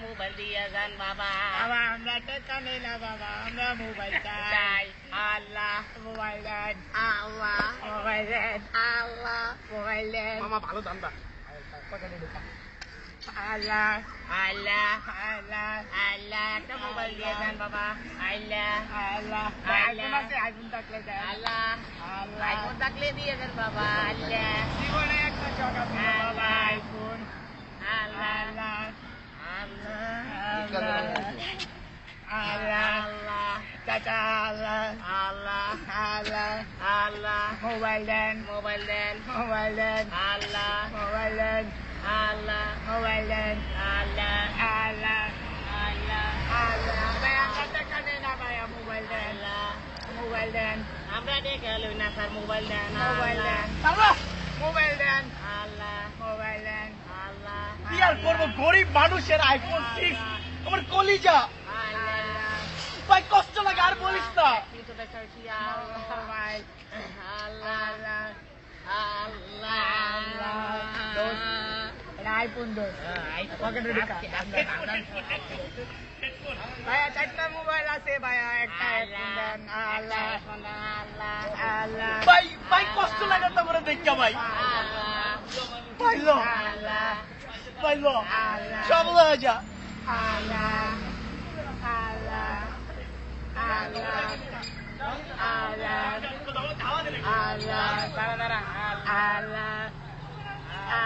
Mobile দিয়ে যান বাবা। বাবা আমরা টাকা নেই না বাবা, আমরা মোবাইল চাই। আল্লাহ মোবাইল দেন, আল্লাহ মোবাইল দেন, আল্লাহ মোবাইল দেন। মামা ভালো ধান্দা। আল্লাহ আল্লাহ আল্লাহ আল্লাহ একটা মোবাইল দিয়ে যান বাবা। আল্লাহ আল্লাহ আল্লাহ। আইফোন আছে, আইফোন থাকলে দেন। আল্লাহ আল্লাহ আইফোন থাকলে দিয়ে দেন বাবা। আল্লাহ জীবনে একটা টাকা দিন বাবা, আইফোন। আল্লাহ আল্লাহ আল্লাহ আল্লাহ আল্লাহ আল্লাহ চাচা আল্লাহ আল্লাহ আল্লাহ আল্লাহ মোবাইল দেন, মোবাইল দেন। মোবাইল দেন, আল্লাহ মোবাইল দেন, আল্লাহ মোবাইল দেন। আল্লাহ আল্লাহ আল্লাহ আল্লাহ ভাই আমরা টাকা নেই না ভাইয়া, মোবাইল দেন, আল্লাহ মোবাইল দেন, আমরা দেখে লই না স্যার, মোবাইল দেন। মোবাইল দেন, মোবাইল দেন, আল্লাহ মোবাইল দেন। আল্লাহ কি আর করবো, গরিব মানুষের আইফোন 6 আমার কলিজা আল্লাহ ভাই, কষ্ট লাগে আর বলিস না। কিছু দেখাচ্ছি। মোবাইল আল্লাহ আল্লাহ আল্লাহ এটা আইফোন দোষ পকেটে ঢুকা। ভাইয়া চারটা মোবাইল আছে ভাইয়া, একটা আইফোন দেন। আল্লাহ আল্লাহ আল্লাহ ভাই ভাই কষ্ট লাগে তোমার দেখা ভাই। পাইলো আল্লাহ পাইলো সব লয়ে যা। আল্লাহ আল্লাহ আল্লাহ আল্লাহ আল্লাহ দাঁড়া দাঁড়া। আল্লাহ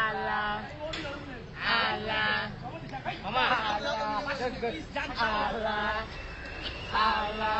আল্লাহ আল্লাহ মামা আল্লাহ আল্লাহ আল্লাহ